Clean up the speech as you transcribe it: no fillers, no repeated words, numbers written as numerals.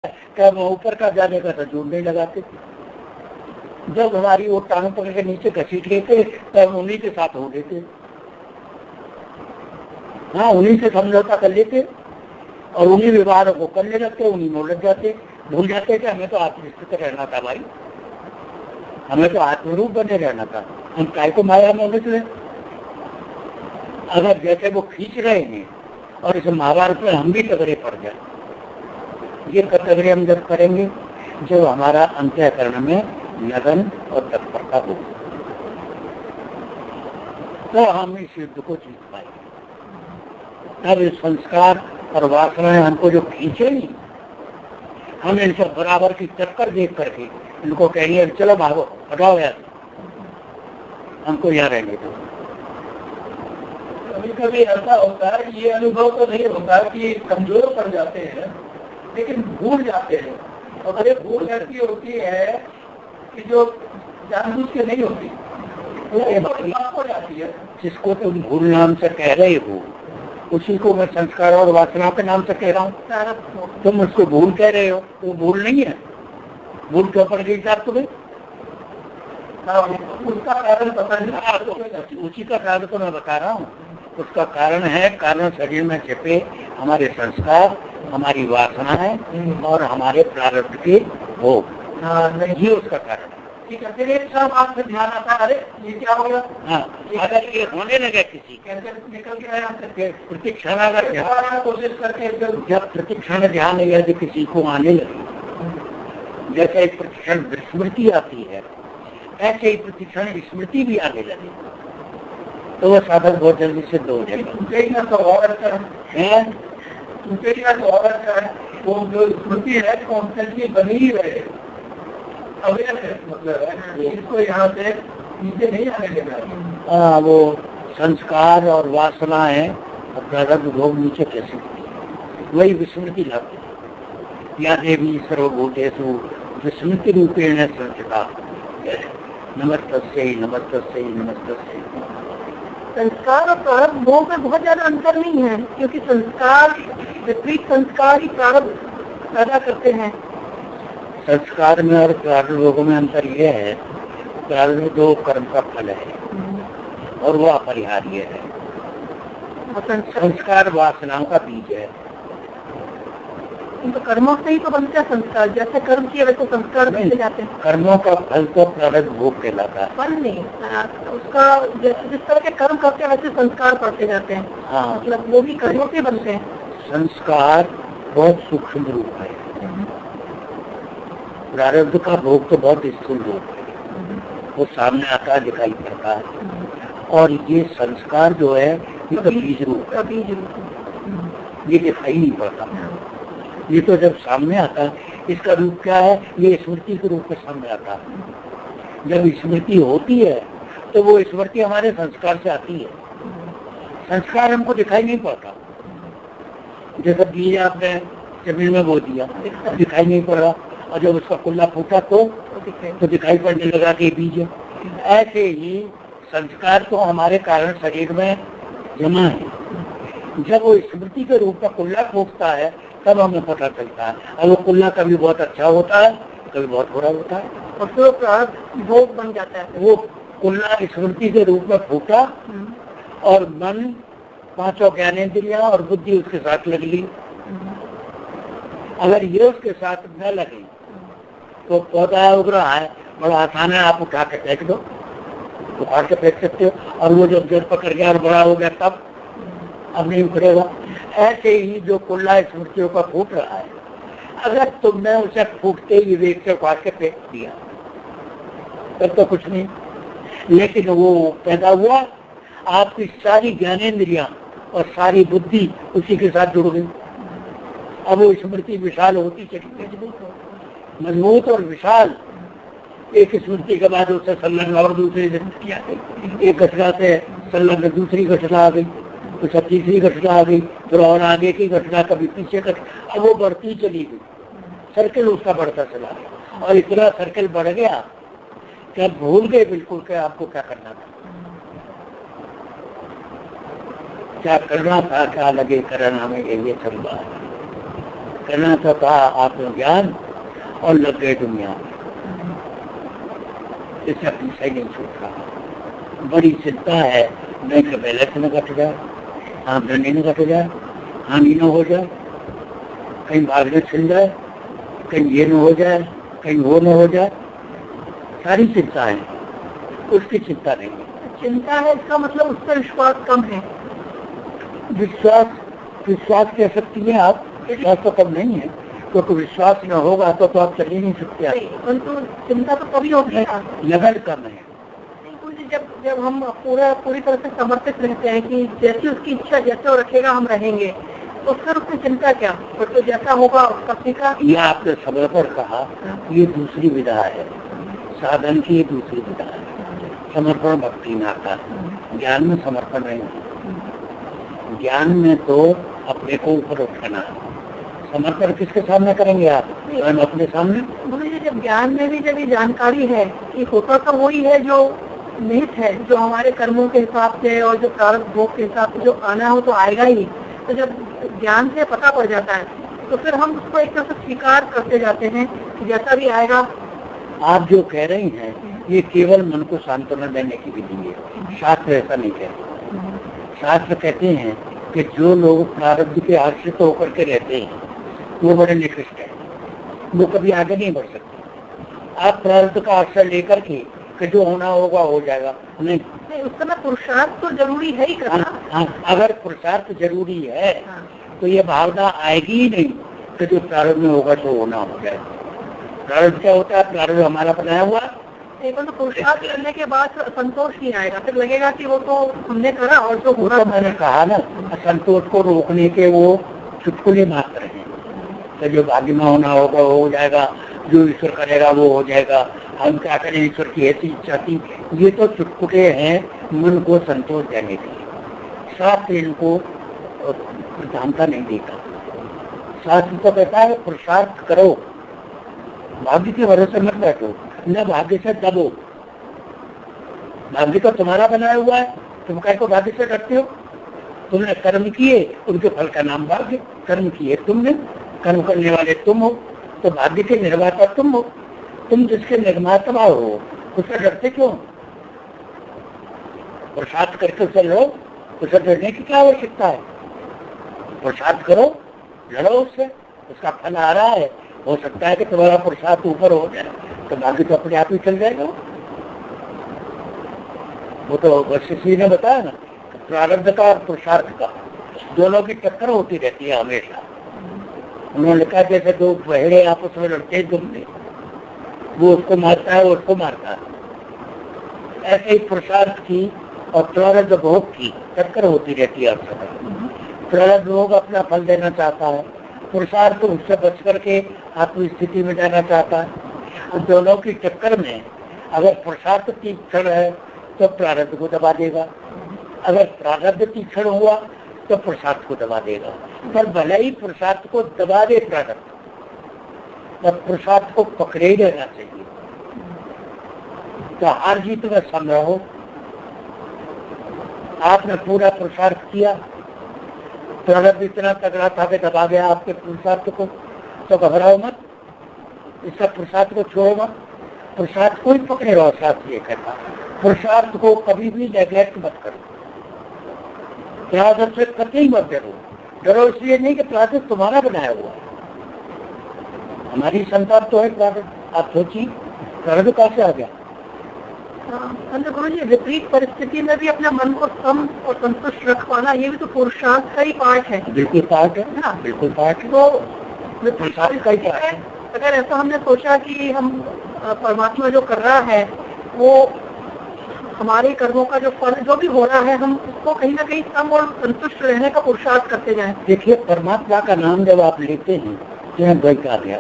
क्या वो ऊपर का जाने का तो जोड़ नहीं लगाते। जब हमारी वो टांग पकड़ के नीचे घसीट लेते तब उन्हीं के साथ हो लेते, हाँ उन्हीं से समझौता कर लेते और उन्हीं व्यवहारों को करने लगते, उन्हीं में उलझ जाते, भूल जाते कि हमें तो आत्मनिष्ठ रहना था भाई, हमें तो आत्मरूप बने रहना था, हम काय को माया में उलझ रहे। अगर जैसे वो खींच रहे हैं और इस महाभारत में हम भी तगड़े पड़ जाए, ये तगड़े हम जब करेंगे जब हमारा अंतःकरण में लगन और तत्परता हो, तो हम इस युद्ध को जीत पाएंगे। तब इस संस्कार और वासनाएं हमको जो खींचे नहीं, हम इनसे बराबर की टक्कर देख करके इनको कहेंगे चलो भागो हटाओ यार, हमको यहाँ रहने दो। कभी कभी ऐसा होता है, ये अनुभव तो नहीं होता कि कमजोर पड़ जाते हैं लेकिन भूल जाते हैं, और ये भूल ऐसी होती है कि जो जानबूझ के नहीं होती, वो हो जाती है। जिसको तुम भूल नाम से कह रहे हो उसी को मैं संस्कार और वासना के नाम से कह रहा हूँ। तुम उसको भूल कह रहे हो, वो भूल नहीं है। भूल क्यों पड़ गई साहब तुम्हें? उसका कारण पता नहीं, उसी का कारण तो मैं बता रहा हूँ। उसका कारण है, कारण शरीर में छिपे हमारे संस्कार, हमारी वासनाएं और हमारे प्रारब्ध के भोग, ये उसका कारण है। ठीक है, फिर एक सब आपसे ध्यान आता है, अरे ये क्या हो गया। हाँ, अगर ये होने लगे किसी कैसे निकल के आया आपसे, प्रतिक्षण, अगर कोशिश करके जब प्रतिक्षण ध्यान यदि किसी को आने लगे, जैसे एक प्रतिक्षण विस्मृति आती है, ऐसे ही प्रतिक्षण स्मृति भी आने लगे, तो वह साधक बहुत जल्दी सिद्ध हो जाएगा। वो जो स्मृति है कॉन्स्टेंटली बनी ही रहे, अवेयरनेस मतलब है, इसको यहाँ से नीचे नहीं आने देना। हाँ, वो संस्कार और वासनाएं और प्रारब्ध भोग नीचे कैसे वही विस्मृति लाते हैं। या देवी सर्वभूतेषु विस्मृति रूपेण संस्थिता, नमस्तस्यै नमस्तस्यै नमस्तस्यै। संस्कार और प्रारब्ध भोग में बहुत ज्यादा अंतर नहीं है, क्योंकि संस्कार विपरीत संस्कार ही प्रारब्ध पैदा करते हैं। संस्कार में और प्रारब्ध भोग में अंतर यह है, प्रारब्ध दो कर्म का फल है और वो अपरिहार्य है, संस्कार वासनाओं का बीज है। तो कर्मों से ही तो बनते हैं संस्कार, जैसे कर्म किए वैसे संस्कार बनते जाते हैं। कर्मों का फल तो प्रारब्ध भोग कहलाता है। फल नहीं, उसका जिस तरह के कर्म करते हैं वैसे संस्कार पड़ते जाते हैं। हाँ, मतलब वो भी कर्मों से बनते हैं। संस्कार बहुत सूक्ष्म रूप है, प्रारब्ध का भोग तो बहुत स्थूल रूप है, वो सामने आता है, दिखाई पड़ता है। और ये संस्कार जो है ये तो बीज रूप है, ये दिखाई नहीं पड़ता। ये तो जब सामने आता है, इसका रूप क्या है, ये स्मृति के रूप में सामने आता है। जब स्मृति होती है तो वो स्मृति हमारे संस्कार से आती है, संस्कार हमको दिखाई नहीं पड़ता। जैसे बीज आपने जमीन में बो दिया, दिखाई नहीं पड़ रहा, और जब उसका कुल्ला फूटा तो दिखाई पड़ने लगा कि बीज है। ऐसे ही संस्कार तो हमारे कारण शरीर में जमा है, जब वो स्मृति के रूप में कुल्ला फूटता है तब हमें पता चलता है। और वो कुल्ला कभी बहुत अच्छा होता है, कभी बहुत बुरा होता है, और तो प्रारब्ध भोग बन जाता है। वो कुल्ला स्मृति के रूप में फूटा और मन, पांचों ज्ञानेंद्रियां और बुद्धि उसके साथ लग ली। अगर ये उसके साथ न लगे तो पौधा उग रहा है, बड़ा आसान है, आप उठा के फेंक दो, उखाड़ के फेंक सकते हो, और वो जब जड़ पकड़ गया और बड़ा हो गया तब अब नहीं उखड़ेगा। ऐसे ही जो कुल्ला स्मृतियों का फूट रहा है, अगर तुमने उसे फूटते ही विवेक से उखाड़ के फेंक दिया तब तो कुछ नहीं, लेकिन वो पैदा हुआ, आपकी सारी ज्ञानेंद्रियां और सारी बुद्धि उसी के साथ जुड़ गई। अब वो स्मृति विशाल होती चली गई, मजबूत और विशाल। एक स्मृति के बाद उससे संलग्न और दूसरी स्मृति आ गई, एक घटना से संलग्न दूसरी घटना आ गई, तो तीसरी घटना आ गई, फिर और आगे की घटना, कभी पीछे घटना, अब वो बढ़ती चली गई, सर्कल उसका बढ़ता चला गया। और इतना सर्कल बढ़ गया कि आप भूल गए बिल्कुल कि आपको क्या करना था, क्या करना था, क्या लगे करना में ये चल रहा है। कहना तो था आत्मज्ञान और लग गए दुनिया, इससे अपनी सही नहीं छूट रहा। बड़ी चिंता है, बैंक का बैलेंस न घट जाए, आमदनी न घट जाए, हानि न हो जाए, कहीं भागने छिल जाए, कहीं ये न हो जाए, कहीं वो न हो जाए, सारी चिंता है, उसकी चिंता नहीं है। चिंता है इसका मतलब उस पर विश्वास कम है। विश्वास कह सकती हैं आप, विश्वास तो कम नहीं है, क्योंकि विश्वास न होगा तो आप चल ही नहीं सकते। परंतु चिंता तो तभी होगी ना, लेवल कम है। जब हम पूरी तरह से समर्पित रहते हैं कि जैसी उसकी इच्छा, जैसे वो रखेगा हम रहेंगे, तो फिर उसमें चिंता क्या, तो जैसा होगा उसका सीखा। ये आपने समय पर कहा, ये दूसरी विधा है, साधन की ये दूसरी विधा है। समर्पण भक्ति में आता है, ज्ञान में समर्पण नहीं है। ज्ञान में तो अपने को ऊपर उठाना है, समर्पण किसके सामने करेंगे आप? स्वयं अपने सामने। मुझे जब ज्ञान में भी जब ये जानकारी है कि होता तो वही है जो निहित है, जो हमारे कर्मों के हिसाब से और जो प्रारब्ध भोग के हिसाब से जो आना हो तो आएगा ही। तो जब ज्ञान से पता पड़ जाता है तो फिर हम उसको एक तरह से स्वीकार करते जाते हैं कि जैसा भी आएगा। आप जो कह रही हैं ये केवल मन को सांत्वना देने की विधि है, शास्त्र ऐसा नहीं कहते। शास्त्र कहते हैं कि जो लोग प्रारब्ध के आश्रित होकर के रहते हैं वो बड़े निकृष्ट हैं, वो कभी आगे नहीं बढ़ सकते। आप प्रारब्ध का आश्रय लेकर के कि जो होना होगा हो जाएगा, नहीं, उस समय पुरुषार्थ तो जरूरी है ही करना। हाँ, अगर पुरुषार्थ जरूरी है तो ये भावना आएगी ही नहीं कि जो प्रारब्ध में होगा तो होना हो जाएगा। प्रारब्ध क्या होता है? प्रारब्ध हमारा बनाया हुआ। तो पुरुषार्थ करने के बाद संतोष नहीं आएगा, फिर लगेगा कि वो तो हमने करा और जो तो मैंने कहा ना, संतोष को रोकने के वो चुटकुले मात्र हैं। तो जो भाग्य में होना होगा वो हो जाएगा, जो ईश्वर करेगा वो हो जाएगा, हम क्या करें, ईश्वर की ऐसी इच्छा थी, ये तो चुटकुले हैं मन को संतोष देने के। शास्त्र इनको प्रधानता नहीं देता। शास्त्र तो कहता है पुरुषार्थ करो, भाग्य के भरोसे मत बैठो, न भाग्य से दबो। भाग्य तो तुम्हारा बनाया हुआ है, तुम कह को भाग्य से डरते हो? तुमने कर्म किए, उनके फल का नाम भाग्य। कर्म किए तुमने, कर्म करने वाले तुम हो, तो भाग्य के निर्माता तुम हो। तुम जिसके निर्माता हो उससे डरते क्यों? पुरुषार्थ करके उसे लड़ो, उसे डरने की क्या आवश्यकता है? पुरुषार्थ करो, लड़ो उससे, उसका फल आ रहा है। हो सकता है कि तुम्हारा पुरुषार्थ ऊपर हो जाए तो भाग्य तो अपने आप ही चल जाएगा। वो तो वशिष्ठ जी ने बताया ना, प्रारब्ध का और पुरुषार्थ का दोनों की टक्कर होती रहती है हमेशा। उन्होंने लिखा जैसे दो बहेड़े आपस में लड़ते हैं दुमने, वो उसको मारता है, वो उसको मारता है। ऐसे ही पुरुषार्थ की और प्रारब्ध भोग की टक्कर होती रहती है हर समय। प्रारब्ध भोग अपना फल देना चाहता है, पुरुषार्थ उससे बच करके आत्मस्थिति में जाना चाहता है। और दोनों की टक्कर में अगर पुरुषार्थ तीक्ष्ण है तो प्रारब्ध को दबा देगा, अगर प्रारब्ध तीक्ष्ण हुआ तो पुरुषार्थ को दबा देगा। पर भले ही पुरुषार्थ को दबा दे प्रारब्ध, तब पुरुषार्थ को पकड़े ही रहना चाहिए। तो हार जीत में सम रहो। आपने पूरा पुरुषार्थ किया, प्रारब्ध इतना तगड़ा था कि दबा गया आपके पुरुषार्थ को, तो घबराओ मत, इसका पुरुषार्थ को छोड़ो मत, पुरुषार्थ को ही पकड़े रहो। शास्त्र ये कहता है पुरुषार्थ को कभी भी नेग्लेक्ट मत करो, प्रारब्ध से कतई मत डरो। डरो इसलिए नहीं कि प्रारब्ध तुम्हारा बनाया हुआ है, हमारी संतान तो है प्रारब्ध। आप सोचिए प्रारब्ध कैसे आ गया? गुरु जी, विपरीत परिस्थिति में भी अपने मन को सम और संतुष्ट रख पाना, ये भी तो पुरुषार्थ का ही पार्ट है। बिल्कुल पार्ट है ना, बिल्कुल पार्ट है। तो पुरुषार्थ का ही पार्ट है। अगर ऐसा हमने सोचा कि हम परमात्मा जो कर रहा है वो हमारे कर्मों का जो फल जो भी हो रहा है, हम उसको कहीं ना कहीं सम और संतुष्ट रहने का पुरुषार्थ करते जाएं। देखिए परमात्मा का नाम जब आप लेते हैं तो द्वैत आ गया।